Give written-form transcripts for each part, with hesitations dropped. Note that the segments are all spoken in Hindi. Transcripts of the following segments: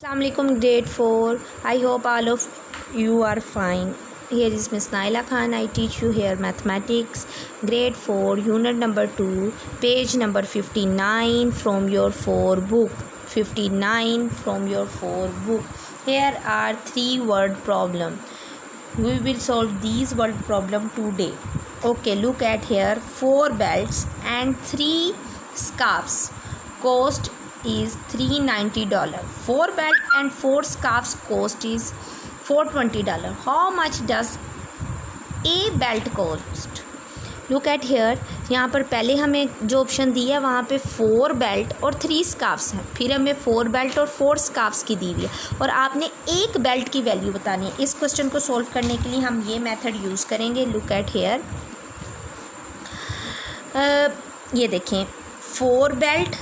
Assalamualaikum grade 4. I hope all of you are fine. Here is Miss Naila Khan. I teach you here mathematics grade 4 unit number 2 page number 59 from your 4 book. 59 from your 4 book. Here are 3 word problem. We will solve these word problem today. Okay, look at here. 4 belts and 3 scarves cost is $390. 4 belt and 4 scarves cost is $420. How much does a belt cost? Look at here. यहाँ पर पहले हमें जो ऑप्शन दी है वहाँ पे 4 बेल्ट और 3 स्कार्फ्स हैं, फिर हमें 4 बेल्ट और 4 स्कार्फ्स की दी हुई है और आपने एक बेल्ट की वैल्यू बतानी है। इस क्वेश्चन को सॉल्व करने के लिए हम ये मेथड यूज़ करेंगे। लुक एट हेयर, ये देखें 4 बेल्ट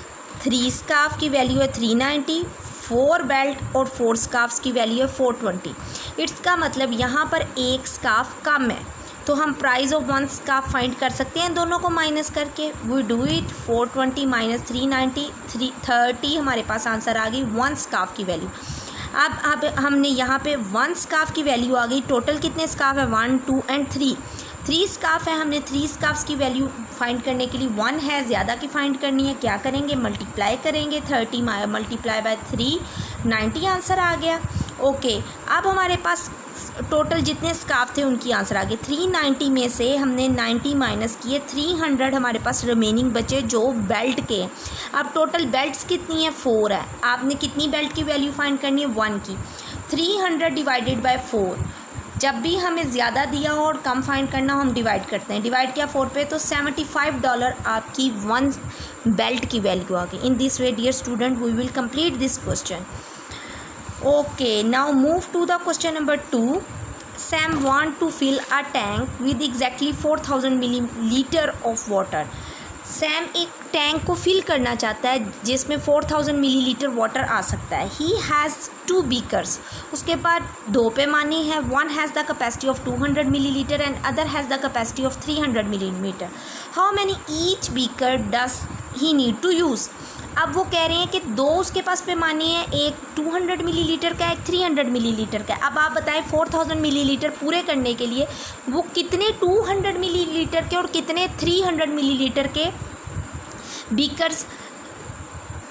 3 स्कार्फ की वैल्यू है 390, 4 बेल्ट और 4 स्कार्फ्स की वैल्यू है 420। इसका मतलब यहाँ पर एक स्कार्फ कम है तो हम प्राइस ऑफ 1 स्कार्फ फाइंड कर सकते हैं दोनों को माइनस करके। वी डू इट 420 माइनस 390 330 हमारे पास आंसर आ गई 1 स्कार्फ की वैल्यू। अब हमने यहाँ पे 1 स्कार्फ की वैल्यू आ गई। टोटल कितने स्कार्फ है 1 2 एंड 3 स्कार्फ है। हमने 3 स्कार्फ्स की वैल्यू फाइंड करने के लिए 1 है ज़्यादा की फाइंड करनी है। क्या करेंगे, मल्टीप्लाई करेंगे। 30 मल्टीप्लाई बाय 3 90 आंसर आ गया। ओके, अब हमारे पास टोटल जितने स्कार्फ थे उनकी आंसर आ गए। 390 में से हमने 90 माइनस किए, 300 हमारे पास रिमेनिंग बचे जो बेल्ट के। अब टोटल बेल्ट्स कितनी है 4 है। आपने कितनी बेल्ट की वैल्यू फाइंड करनी है 1 की। 300 डिवाइडेड बाय 4, जब भी हमें ज़्यादा दिया हो और कम फाइंड करना हो हम डिवाइड करते हैं। डिवाइड किया 4 पे तो $75 आपकी 1 बेल्ट की वैल्यू आ गई। In this way dear student we will complete this question. Okay, now move to the question number 2. Sam want to fill a tank with exactly 4000 milliliter of water. Sam एक टैंक को फिल करना चाहता है जिसमें 4000 मिलीलीटर वाटर आ सकता है। ही हैज़ 2 बीकर्स, उसके पास 2 पैमाने हैं। One has the capacity of 200 millilitre and other has the capacity of 300 millilitre. How many each beaker does he need to use. अब वो कह रहे हैं कि 2 उसके पास पैमाने हैं, एक 200 मिलीलीटर का, एक 300 मिलीलीटर का। अब आप बताएं 4000 मिलीलीटर पूरे करने के लिए वो कितने 200 मिलीलीटर के और कितने 300 मिलीलीटर के बीकर्स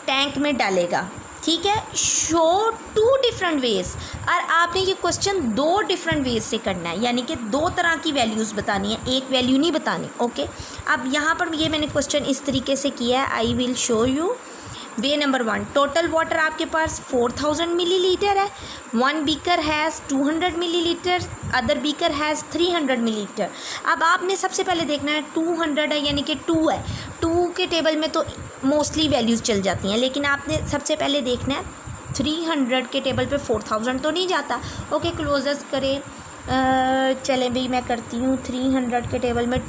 टैंक में डालेगा। ठीक है, शो 2 डिफरेंट वेज। और आपने ये क्वेश्चन 2 डिफरेंट वेज से करना है, यानी कि 2 तरह की वैल्यूज़ बतानी है, एक वैल्यू नहीं बतानी। ओके, अब यहाँ पर ये मैंने क्वेश्चन इस तरीके से किया है। I will show you. Way number 1, total water आपके पास 4000 मिलीलीटर है। 1 beaker has 200 millilitre, other beaker has 300 millilitre. अब आपने सबसे पहले देखना है 200 है यानी कि 2 है। 2 के टेबल में तो मोस्टली वैल्यूज़ चल जाती हैं, लेकिन आपने सबसे पहले देखना है 300 के टेबल पे 4000 तो नहीं जाता। ओके, क्लोजर्स करें। चलें भाई मैं करती हूँ। 300 के टेबल में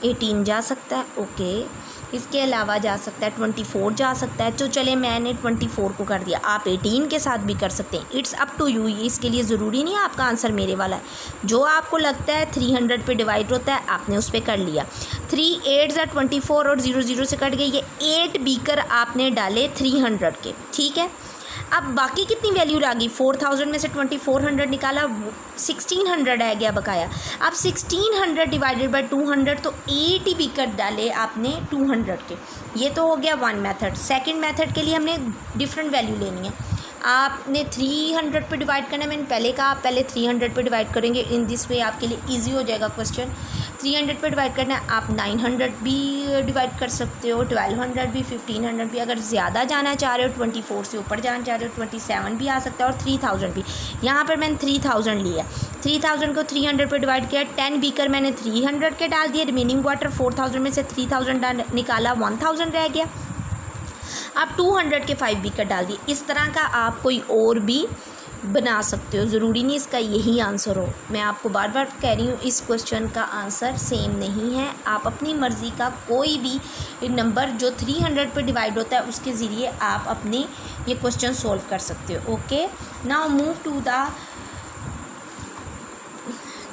18 जा सकता है। ओके, इसके अलावा जा सकता है 24 जा सकता है। तो चले मैंने 24 को कर दिया, आप 18 के साथ भी कर सकते हैं। It's up to you. इसके लिए ज़रूरी नहीं है आपका आंसर मेरे वाला है। जो आपको लगता है 300 पे डिवाइड होता है आपने उस पर कर लिया। 3 8 24 और 0 0 से कट गए। ये 8 बीकर आपने डाले 300 के। ठीक है, अब बाकी कितनी वैल्यू आ गई 4000 में से 2400 निकाला, 1600 रह गया बकाया। अब 1600 डिवाइडेड बाय 200 तो 80 बीकर डाले आपने 200 के। ये तो हो गया 1 मेथड। सेकंड मेथड के लिए हमने डिफरेंट वैल्यू लेनी है। आपने 300 पे डिवाइड करना है। मैंने पहले कहा आप पहले 300 पे डिवाइड करेंगे। इन दिस वे आपके लिए इजी हो जाएगा क्वेश्चन। 300 पे डिवाइड करना है, आप 900 भी डिवाइड कर सकते हो, 1200 भी, 1500 भी। अगर ज़्यादा जाना चाह रहे हो 24 से ऊपर जाना चाह रहे हो 27 भी आ सकता है और 3000 भी। यहाँ पर मैंने 3000 लिया। 3000 को 300 पे डिवाइड किया। 10 बीकर मैंने 300 के डाल दिए। रिमेनिंग वाटर 4000 में से 3000 निकाला, 1000 रह गया। आप 200 के 5 बीकर डाल दिए। इस तरह का आप कोई और भी बना सकते हो, ज़रूरी नहीं इसका यही आंसर हो। मैं आपको बार बार कह रही हूँ इस क्वेश्चन का आंसर सेम नहीं है। आप अपनी मर्ज़ी का कोई भी नंबर जो 300 पे डिवाइड होता है उसके ज़रिए आप अपने ये क्वेश्चन सॉल्व कर सकते हो। Okay, now move to the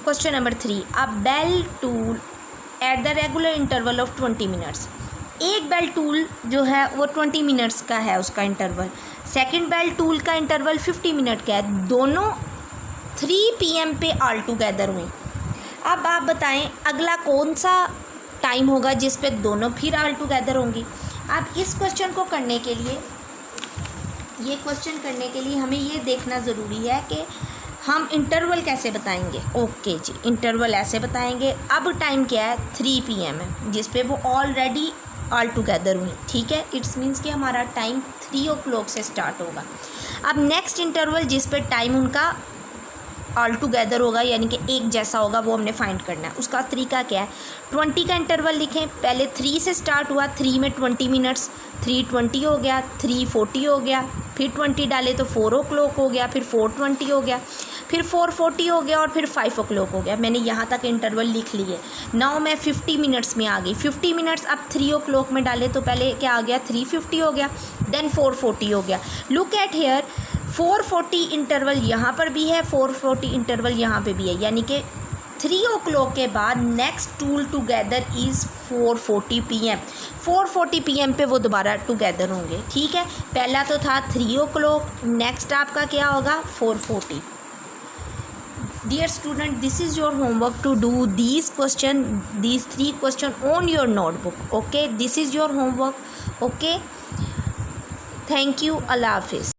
question number 3। A bell toll at the regular interval of 20 minutes. एक बेल टूल जो है वो 20 मिनट्स का है उसका इंटरवल, सेकंड बेल टूल का इंटरवल 50 मिनट का है, दोनों 3 PM पे ऑल टुगेदर हुई। अब आप बताएं अगला कौन सा टाइम होगा जिस पे दोनों फिर ऑल टुगेदर होंगी। अब इस क्वेश्चन को करने के लिए, ये क्वेश्चन करने के लिए हमें ये देखना ज़रूरी है कि हम इंटरवल कैसे बताएंगे। ओके जी, इंटरवल ऐसे बताएंगे। अब टाइम क्या है, 3 PM है जिस पे वो ऑलरेडी ऑल टुगेदर हुई, ठीक है। इट्स मीन्स कि हमारा टाइम 3 o'clock से स्टार्ट होगा। अब नेक्स्ट इंटरवल जिस पे टाइम उनका ऑल टुगेदर होगा यानी कि एक जैसा होगा, वो हमने फाइंड करना है। उसका तरीका क्या है, 20 का इंटरवल लिखें। पहले 3 से स्टार्ट हुआ, 3 में 20 मिनट्स, 3:20 हो गया, 3:40 हो गया, फिर 20 डाले तो 4 o'clock हो गया, फिर 4:20 हो गया, फिर 4:40 हो गया और फिर 5 o'clock हो गया। मैंने यहाँ तक इंटरवल लिख लिए। नाउ मैं 50 मिनट्स में आ गई। 50 मिनट्स अब 3 o'clock में डाले तो पहले क्या आ गया, 3:50 हो गया, देन 4:40 हो गया। लुक एट हेयर, 4:40 इंटरवल यहाँ पर भी है, 4:40 इंटरवल यहाँ पे भी है, यानी कि 3 o'clock के बाद next tool together is 4:40 PM। 4:40 PM पे वो दोबारा टुगेदर होंगे, ठीक है। पहला तो था 3 o'clock, नेक्स्ट आपका क्या होगा, 4:40। Dear student, this is your homework to do these 3 question on your notebook. Okay, this is your homework. Okay, thank you. Allah Hafiz.